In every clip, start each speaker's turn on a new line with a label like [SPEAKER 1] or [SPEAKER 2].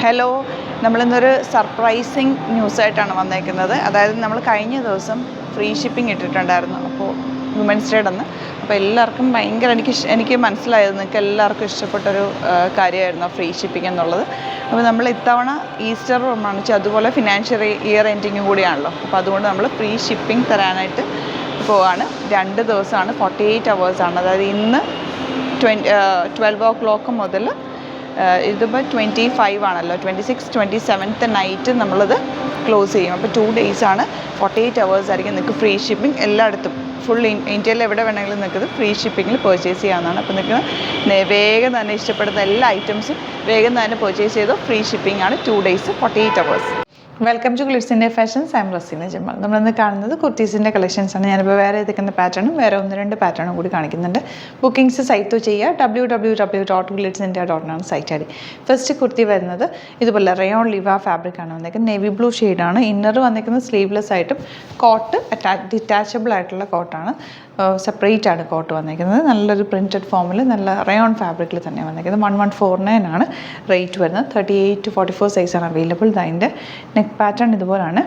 [SPEAKER 1] Hello, നമ്മളിന്നൊരു surprising ന്യൂസായിട്ടാണ് വന്നേക്കുന്നത്. അതായത് നമ്മൾ കഴിഞ്ഞ ദിവസം ഫ്രീ ഷിപ്പിംഗ് ഇട്ടിട്ടുണ്ടായിരുന്നു, അപ്പോൾ വുമൻസ് ഡേയുടെ അന്ന്. അപ്പോൾ എല്ലാവർക്കും ഭയങ്കര എനിക്ക് മനസ്സിലായത് നിങ്ങൾക്ക് എല്ലാവർക്കും ഇഷ്ടപ്പെട്ടൊരു കാര്യമായിരുന്നു ഫ്രീ ഷിപ്പിംഗ് എന്നുള്ളത്. അപ്പോൾ നമ്മൾ ഇത്തവണ ഈസ്റ്റർ പ്രമാണിച്ച് അതുപോലെ ഫിനാൻഷ്യൽ ഇയർ എൻഡിങ്ങും കൂടിയാണല്ലോ, അപ്പോൾ അതുകൊണ്ട് നമ്മൾ ഫ്രീ ഷിപ്പിംഗ് തരാനായിട്ട് പോവാണ്. 2 ദിവസമാണ്, 48 hours, അതായത് ഇന്ന് 12 o'clock മുതൽ ഇതിപ്പോൾ 25 ആണല്ലോ, 26, 27 നൈറ്റ് നമ്മളത് ക്ലോസ് ചെയ്യും. അപ്പോൾ 2 days 48 hours ആയിരിക്കും നിങ്ങൾക്ക് ഫ്രീ ഷിപ്പിംഗ് എല്ലായിടത്തും. ഫുൾ ഇന്ത്യയിൽ എവിടെ വേണമെങ്കിലും നിങ്ങൾക്ക് ഫ്രീ ഷിപ്പിങ്ങിൽ പർച്ചേസ് ചെയ്യാവുന്നതാണ്. അപ്പോൾ നിങ്ങൾക്ക് വേഗം തന്നെ ഇഷ്ടപ്പെടുന്ന എല്ലാ ഐറ്റംസും വേഗം തന്നെ പർച്ചേസ് ചെയ്തോ. ഫ്രീ ഷിപ്പിംഗ് ആണ്, 2 days 48 hours. Welcome to glitz India fashions. I'm Raseena Jamal. നമ്മളിന്ന് കാണുന്നത് കുർത്തീസിൻ്റെ കളക്ഷൻസാണ്. ഞാനിപ്പോൾ വേറെ ഏതൊക്കെ പാറ്റേണും വേറെ 1-2 പാറ്റേണും കൂടി കാണിക്കുന്നുണ്ട്. ബുക്കിംഗ്സ് സൈറ്റ് ചെയ്യുക, www.glitzindia.com site I D. First kurti വരുന്നത് ഇതുപോലെ റയോൺ ലിവ ഫാബ്രിക്കാണ് വന്നേക്കുന്നത്. നേവി ബ്ലൂ ഷെയ്ഡാണ്. ഇന്നർ വന്നേക്കുന്നത് സ്ലീവ്ലെസ് ആയിട്ടും കോട്ട് ഡിറ്റാച്ചബിൾ ആയിട്ടുള്ള കോട്ടാണ്. സെപ്പറേറ്റ് ആണ് കോട്ട് വന്നിരിക്കുന്നത്. നല്ലൊരു പ്രിൻറ്റഡ് ഫോമിൽ നല്ല റയോൺ ഫാബ്രിക്കിൽ തന്നെ വന്നിരിക്കുന്നത്. 1149 ആണ് റേറ്റ് വരുന്നത്. 38 to 44 സൈസാണ് അവൈലബിൾ. അതിൻ്റെ നെക്ക് പാറ്റേൺ ഇതുപോലാണ്.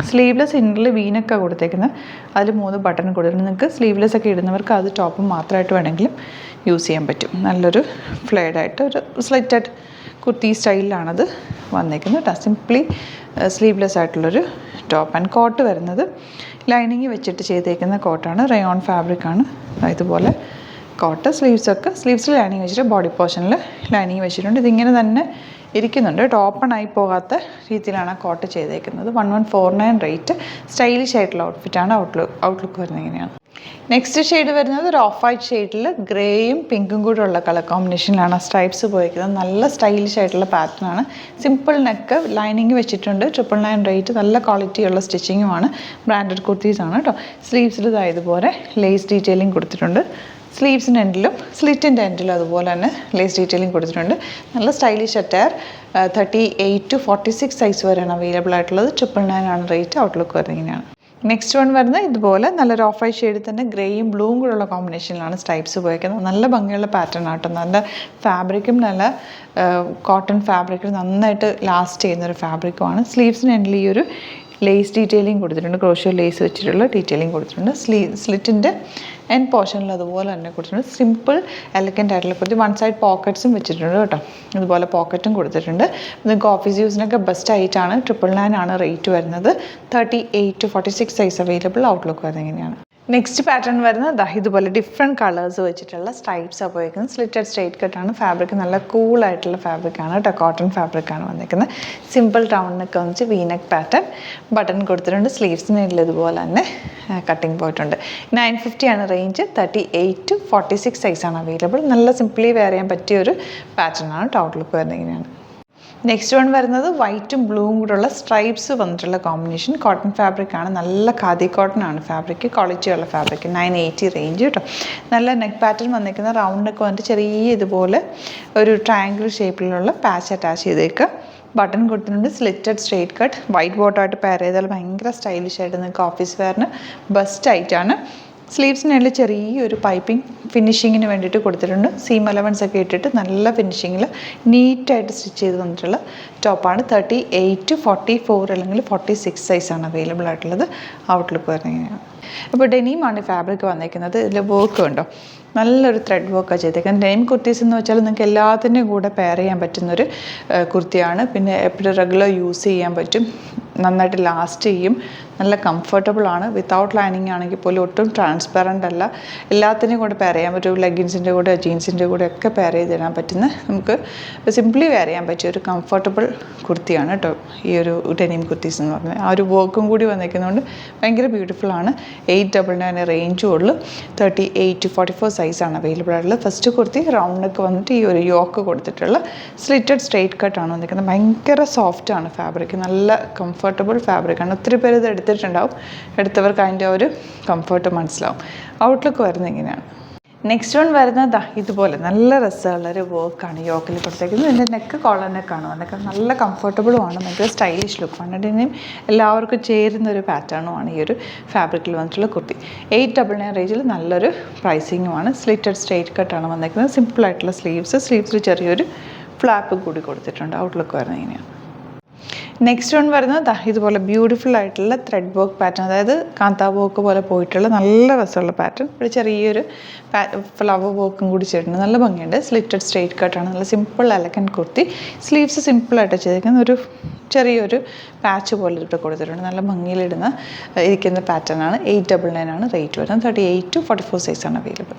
[SPEAKER 1] സ്ലീവ്ലെസ് ഇന്നറിൽ വീനൊക്കെ കൊടുത്തേക്കുന്നത്. അതിൽ 3 ബട്ടൺ കൊടുത്തിട്ടുണ്ട്. നിങ്ങൾക്ക് സ്ലീവ്ലെസ് ഒക്കെ ഇടുന്നവർക്ക് അത് ടോപ്പ് മാത്രമായിട്ട് വേണമെങ്കിലും യൂസ് ചെയ്യാൻ പറ്റും. നല്ലൊരു ഫ്ലെയർഡായിട്ട് ഒരു സ്ലിറ്റഡ് കുർത്തി സ്റ്റൈലിലാണത് വന്നിരിക്കുന്നത്. സിംപ്ലി സ്ലീവ്ലെസ് ആയിട്ടുള്ളൊരു ടോപ്പ് ആൻഡ് കോട്ട് വരുന്നത് ലൈനിങ് വെച്ചിട്ട് ചെയ്തേക്കുന്ന കോട്ടാണ്. റയോൺ ഫാബ്രിക്കാണ്. ഇതുപോലെ കോട്ട്. സ്ലീവ്സിൽ ലൈനിങ് വെച്ചിട്ട് ബോഡി പോർഷനിൽ ലൈനിങ് വെച്ചിട്ടുണ്ട്. ഇതിങ്ങനെ തന്നെ ഇരിക്കുന്നുണ്ട്. ഓപ്പൺ ആയി പോകാത്ത രീതിയിലാണ് കോട്ട് ചെയ്തേക്കുന്നത്. 1149 റേറ്റ്. സ്റ്റൈലിഷ് ആയിട്ടുള്ള ഔട്ട്ഫിറ്റാണ്. ഔട്ട്ലുക്ക് വരുന്നത് ഇങ്ങനെയാണ്. നെക്സ്റ്റ് ഷെയ്ഡ് വരുന്നത് ഒരു ഓഫ് വൈറ്റ് ഷെയ്ഡിൽ ഗ്രേയും പിങ്കും കൂടെ ഉള്ള കളർ കോമ്പിനേഷനിലാണ് സ്ട്രൈപ്സ് പോയിരിക്കുന്നത്. നല്ല സ്റ്റൈലിഷ് ആയിട്ടുള്ള പാറ്റേണാണ്. സിമ്പിൾ നെക്ക്, ലൈനിങ് വെച്ചിട്ടുണ്ട്. 999 റേറ്റ്. നല്ല ക്വാളിറ്റിയുള്ള സ്റ്റിച്ചിങ്ങുമാണ്. ബ്രാൻഡഡ് കുർത്തീസാണ് കേട്ടോ. സ്ലീവ്സിൽ ഇതുപോലെ ലേസ് ഡീറ്റെയിലിംഗ് കൊടുത്തിട്ടുണ്ട്. സ്ലീവ്സിൻ്റെ എൻഡിലും സ്ലിറ്റിൻ്റെ എൻഡിലും അതുപോലെ തന്നെ ലേസ് ഡീറ്റെയിലിംഗ് കൊടുത്തിട്ടുണ്ട്. നല്ല സ്റ്റൈലിഷ് അറ്റയർ. 38 to 46 സൈസ് വരെയാണ് അവൈലബിൾ ആയിട്ടുള്ളത്. 999 ആണ് റേറ്റ്. ഔട്ട്ലുക്ക് വരുന്നത് ഇങ്ങനെയാണ്. നെക്സ്റ്റ് വൺ വരുന്നത് ഇതുപോലെ നല്ലൊരു ഓഫ് വൈറ്റ് ഷെയ്ഡിൽ തന്നെ ഗ്രേയും ബ്ലൂവും കൂടെയുള്ള കോമ്പിനേഷനിലാണ് സ്ട്രൈപ്സ് പോയിരിക്കുന്നത്. നല്ല ഭംഗിയുള്ള പാറ്റേൺ ആട്ടോ. നല്ല ഫാബ്രിക്കും നല്ല കോട്ടൺ ഫാബ്രിക്കും നന്നായിട്ട് ലാസ്റ്റ് ചെയ്യുന്നൊരു ഫാബ്രിക്കുമാണ്. സ്ലീവ്സിന് എൻഡിൽ ഈ ഒരു ലേസ് ഡീറ്റെയിലിംഗ് കൊടുത്തിട്ടുണ്ട്. ക്രോഷ്യോ ലേസ് വെച്ചിട്ടുള്ള ഡീറ്റെയിലിംഗ് കൊടുത്തിട്ടുണ്ട്. സ്ലിറ്റിൻ്റെ എൻഡ് പോർഷനിൽ അതുപോലെ തന്നെ കൊടുത്തിട്ടുണ്ട്. സിമ്പിൾ എലഗൻ്റ് ആയിട്ടുള്ള കുറച്ച് 1 സൈഡ് പോക്കറ്റ്സും വെച്ചിട്ടുണ്ട് കേട്ടോ. ഇതുപോലെ പോക്കറ്റും കൊടുത്തിട്ടുണ്ട്. നിങ്ങൾക്ക് ഓഫീസ് യൂസിനൊക്കെ ബെസ്റ്റ് ആയിട്ടാണ്. 999 ആണ് റേറ്റ് വരുന്നത്. 38 to 46 സൈസ് അവൈലബിൾ. ഔട്ട്ലുക്ക് വരുന്നത് ഇങ്ങനെയാണ്. നെക്സ്റ്റ് പാറ്റേൺ വരുന്നത് ഇതുപോലെ ഡിഫറെൻറ്റ് കളേഴ്സ് വെച്ചിട്ടുള്ള സ്ട്രൈപ്സ് ഉപയോഗിക്കുന്നത്. സ്ലിറ്റഡ് സ്ട്രേറ്റ് കട്ടാണ്. ഫാബ്രിക് നല്ല കൂളായിട്ടുള്ള ഫാബ്രിക്കാണ് കേട്ടോ. കോട്ടൺ ഫാബ്രിക്കാണ് വന്നിരിക്കുന്നത്. സിമ്പിൾ റൗണ്ടിനൊക്കെ വന്നിട്ട് വീനെക്ക് പാറ്റേൺ. ബട്ടൺ കൊടുത്തിട്ടുണ്ട്. സ്ലീവ്സിന് ഇതുപോലെ തന്നെ കട്ടിങ് പോയിട്ടുണ്ട്. 950 ആണ് റേഞ്ച്. 38 to 46 സൈസാണ് അവൈലബിൾ. നല്ല സിംപ്ലി വെയർ ചെയ്യാൻ പറ്റിയൊരു പാറ്റേൺ ആണ് കേട്ടോ. ഔട്ട്ലുക്ക് വരുന്നത് ഇങ്ങനെയാണ്. നെക്സ്റ്റ് വൺ വരുന്നത് വൈറ്റും ബ്ലൂവും കൂടെയുള്ള സ്ട്രൈപ്സ് വന്നിട്ടുള്ള കോമ്പിനേഷൻ. കോട്ടൺ ഫാബ്രിക്കാണ്. നല്ല ഖാദി കോട്ടൺ ആണ് ഫാബ്രിക്. ക്വാളിറ്റിയുള്ള ഫാബ്രിക്. 980 റേഞ്ച് കേട്ടോ. നല്ല നെക്ക് പാറ്റേൺ വന്നിരിക്കുന്ന റൗണ്ടൊക്കെ വന്നിട്ട് ചെറിയ ഇതുപോലെ ഒരു ട്രയാങ്കിൾ ഷേപ്പിലുള്ള പാച്ച് അറ്റാച്ച് ചെയ്തേക്കുക. ബട്ടൺ കൊടുത്തിട്ടുണ്ട്. Slitted straight cut. വൈറ്റ് ബോട്ടമായിട്ട് പെയർ ചെയ്താൽ ഭയങ്കര സ്റ്റൈലിഷ് ആയിട്ട് നിങ്ങൾക്ക് ഓഫീസ് വെയറിന് ബെസ്റ്റ് ആയിട്ടാണ്. സ്ലീവ്സിനുള്ളിൽ ചെറിയൊരു പൈപ്പിംഗ് ഫിനിഷിങ്ങിന് വേണ്ടിയിട്ട് കൊടുത്തിട്ടുണ്ട്. സീം അലവൻസ് ഒക്കെ ഇട്ടിട്ട് നല്ല ഫിനിഷിങ്ങിൽ നീറ്റായിട്ട് സ്റ്റിച്ച് ചെയ്ത് വന്നിട്ടുള്ള ടോപ്പാണ്. 38 to 44 അല്ലെങ്കിൽ 46 സൈസാണ് അവൈലബിൾ ആയിട്ടുള്ളത്. ഔട്ട്ലുക്ക് വരുന്നതാണ്. അപ്പോൾ ഡെനിമാണ് ഫാബ്രിക് വന്നിരിക്കുന്നത്. ഇതിൽ വർക്ക് ഉണ്ടോ, നല്ലൊരു ത്രെഡ് വർക്കാണ് ചെയ്തേക്കുന്നത്. ഡെനിം കുർത്തീസ് എന്ന് വെച്ചാൽ നിങ്ങൾക്ക് എല്ലാത്തിൻ്റെയും കൂടെ പെയർ ചെയ്യാൻ പറ്റുന്നൊരു കുർത്തിയാണ്. പിന്നെ എപ്പോഴും റെഗുലർ യൂസ് ചെയ്യാൻ പറ്റും. നന്നായിട്ട് ലാസ്റ്റ് ചെയ്യും. നല്ല കംഫർട്ടബിളാണ്. വിത്തൗട്ട് ലൈനിങ് ആണെങ്കിൽ പോലും ഒട്ടും ട്രാൻസ്പെറൻ്റ് അല്ല. എല്ലാത്തിനെയും കൂടെ പെയർ ചെയ്യാൻ പറ്റും. ലെഗിൻസിൻ്റെ കൂടെ ജീൻസിൻ്റെ കൂടെ ഒക്കെ പെയർ ചെയ്തിടാൻ പറ്റുന്ന, നമുക്ക് സിംപ്ലി വെയർ ചെയ്യാൻ പറ്റിയ ഒരു കംഫർട്ടബിൾ കുർത്തിയാണ് കേട്ടോ ഈ ഒരു ഡെനിം കുർത്തീസ് എന്ന് പറഞ്ഞാൽ. ആ ഒരു വർക്കും കൂടി വന്നിരിക്കുന്നതുകൊണ്ട് ഭയങ്കര ബ്യൂട്ടിഫുള്ളാണ്. 899 റേഞ്ചും ഉള്ളു. 38 to 44 സൈസാണ് അവൈലബിൾ ആയിട്ടുള്ളത്. ഫസ്റ്റ് കുർത്തി റൗണ്ടൊക്കെ വന്നിട്ട് ഈ ഒരു യോക്ക് കൊടുത്തിട്ടുള്ള സ്ലിറ്റഡ് സ്ട്രേറ്റ് കട്ടാണ് വന്നിരിക്കുന്നത്. ഭയങ്കര സോഫ്റ്റാണ് ഫാബ്രിക്. നല്ല കംഫർട്ടബിൾ ഫാബ്രിക്കാണ്. ഒത്തിരി പേര് ഇത് എടുത്തിട്ടുണ്ടാവും. എടുത്തവർക്ക് അതിൻ്റെ ഒരു കംഫർട്ട് മനസ്സിലാവും. ഔട്ട്ലുക്ക് വരുന്നത് ഇങ്ങനെയാണ്. നെക്സ്റ്റ് വൺ വരുന്നത് ഇതുപോലെ നല്ല രസമുള്ളൊരു വർക്കാണ് യോക്കിൽ കൊടുത്തേക്കുന്നത്. ഇതിൻ്റെ നെക്ക് കോളർ നെക്കാണ് വന്നിട്ട് നല്ല കംഫർട്ടബിളുമാണ്. ഭയങ്കര സ്റ്റൈലിഷ് ലുക്കാണ്. ഇതിനും എല്ലാവർക്കും ചേരുന്നൊരു പാറ്റേണുമാണ് ഈ ഒരു ഫാബ്രിക്കിൽ വന്നിട്ടുള്ള കുർത്തി. 899 റേഞ്ചിൽ നല്ലൊരു പ്രൈസിങ്ങുമാണ്. സ്ലിറ്റഡ് സ്ട്രേറ്റ് കട്ടാണ് വന്നിരിക്കുന്നത്. സിമ്പിളായിട്ടുള്ള സ്ലീവ്സിൽ ചെറിയൊരു ഫ്ലാപ്പ് കൂടി കൊടുത്തിട്ടുണ്ട്. ഔട്ട്ലുക്ക് വരുന്നത് ഇങ്ങനെയാണ്. നെക്സ്റ്റ് വൺ വരുന്നത് ഇതുപോലെ ബ്യൂട്ടിഫുൾ ആയിട്ടുള്ള ത്രെഡ് വർക്ക് പാറ്റേൺ, അതായത് കാന്താ വർക്ക് പോലെ പോയിട്ടുള്ള നല്ല രസമുള്ള പാറ്റേൺ. ഒരു ചെറിയൊരു ഫ്ലവർ വർക്കും കൂടി ചെയ്തിട്ടുണ്ട്, നല്ല ഭംഗിയുണ്ട്. സ്ലിറ്റഡ് സ്ട്രെയിറ്റ് കട്ടാണ്, നല്ല സിമ്പിൾ എലഗൻറ്റ് കുർത്തി. സ്ലീവ്സ് സിമ്പിളായിട്ട് ചെയ്തിരിക്കുന്ന ഒരു ചെറിയൊരു പാച്ച് പോലെ ഇവിടെ കൊടുത്തിട്ടുണ്ട്. നല്ല ഭംഗിയിലിടുന്ന ഇരിക്കുന്ന പാറ്റേൺ ആണ്. 899 ആണ് റേറ്റ് വരുന്നത്. 38 to 44 സൈസാണ് അവൈലബിൾ.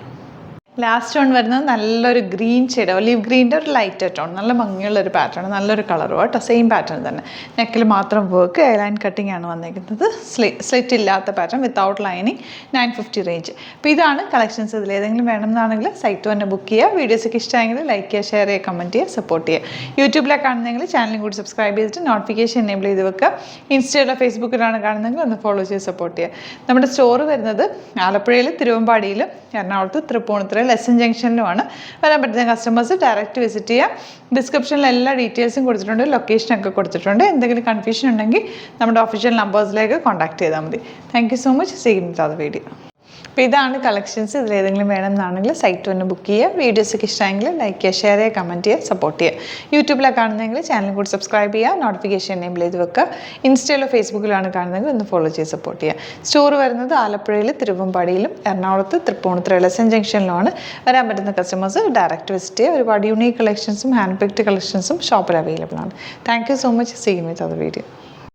[SPEAKER 1] ലാസ്റ്റ് വൺ വരുന്നത് നല്ലൊരു ഗ്രീൻ ഷെയ്ഡ്, ഒലീവ് ഗ്രീൻ്റെ ഒരു ലൈറ്റ് ടോൺ, നല്ല ഭംഗിയുള്ളൊരു പാറ്റേൺ, നല്ലൊരു കളറും കേട്ടോ. സെയിം പാറ്റേൺ തന്നെ, നെക്കിൽ മാത്രം വർക്ക്, ലൈൻ കട്ടിംഗ് ആണ് വന്നിരിക്കുന്നത്. സ്ലിറ്റ് ഇല്ലാത്ത പാറ്റേൺ വിത്തൗട്ട് ലൈനിങ്. 950 റേഞ്ച്. അപ്പോൾ ഇതാണ് കളക്ഷൻസ്. ഇതിൽ ഏതെങ്കിലും വേണമെന്നാണെങ്കിൽ സൈറ്റ് തന്നെ ബുക്ക് ചെയ്യുക. വീഡിയോസൊക്കെ ഇഷ്ടമായെങ്കിൽ ലൈക്ക് ചെയ്യുക, ഷെയർ ചെയ്യുക, കമൻറ്റ് ചെയ്യുക, സപ്പോർട്ട് ചെയ്യുക. യൂട്യൂബിലാണ് കാണുന്നതെങ്കിൽ ചാനലും കൂടി സബ്സ്ക്രൈബ് ചെയ്തിട്ട് നോട്ടിഫിക്കേഷൻ എനേബിൾ ചെയ്ത് വെക്കുക. ഇൻസ്റ്റയിലോ ഫേസ്ബുക്കിലാണ് കാണുന്നതെങ്കിൽ ഒന്ന് ഫോളോ ചെയ്ത് സപ്പോർട്ട് ചെയ്യുക. നമ്മുടെ സ്റ്റോർ വരുന്നത് ആലപ്പുഴയിൽ, തിരുവമ്പാടിയിൽ, എറണാകുളത്ത്, തൃപ്പൂണിത്തുറ, ലെസൺ ജംഗ്ഷനിലുമാണ്. വരാൻ പറ്റുന്ന കസ്റ്റമേഴ്സ് ഡയറക്റ്റ് വിസിറ്റ് ചെയ്യാം. ഡിസ്ക്രിപ്ഷനിൽ എല്ലാ ഡീറ്റെയിൽസും കൊടുത്തിട്ടുണ്ട്, ലൊക്കേഷനൊക്കെ കൊടുത്തിട്ടുണ്ട്. എന്തെങ്കിലും കൺഫ്യൂഷൻ ഉണ്ടെങ്കിൽ നമ്മുടെ ഒഫീഷ്യൽ നമ്പേഴ്സിലേക്ക് കോൺടാക്ട് ചെയ്താൽ മതി. Thank you so much. See you in the video. അപ്പോൾ ഇതാണ് കളക്ഷൻസ്. ഇതിലേതെങ്കിലും വേണമെന്നാണെങ്കിൽ സൈറ്റ് തന്നെ ബുക്ക് ചെയ്യുക. വീഡിയോസൊക്കെ ഇഷ്ടമെങ്കിൽ ലൈക്ക് ചെയ്യുക, ഷെയർ ചെയ്യുക, കമൻറ്റ് ചെയ്യുക, സപ്പോർട്ട് ചെയ്യുക. യൂട്യൂബിലാണ് കാണുന്നതെങ്കിൽ ചാനൽ കൂടി സബ്സ്ക്രൈബ് ചെയ്യുക, നോട്ടിഫിക്കേഷൻ എനേബിൾ ചെയ്ത് വെക്കുക. ഇൻസ്റ്റയിലോ ഫേസ്ബുക്കിലാണ് കാണുന്നതെങ്കിൽ ഒന്ന് ഫോളോ ചെയ്ത് സപ്പോർട്ട് ചെയ്യുക. സ്റ്റോർ വരുന്നത് ആലപ്പുഴയിൽ, തിരുവമ്പാടിയിലും, എറണാകുളത്ത്, തൃപ്പൂണിത്തുറ, ലെസൺ ജംഗ്ഷനിലുമാണ്. വരാൻ പറ്റുന്ന കസ്റ്റമേഴ്സ് ഡയറക്റ്റ് വിസിറ്റ് ചെയ്യുക. ഒരുപാട് യൂണീക്ക് കളക്ഷൻസും ഹാൻഡ് പിക്ഡ് കളക്ഷൻസും ഷോപ്പിൽ അവൈലബിൾ ആണ്. Thank you so much. See you with other video.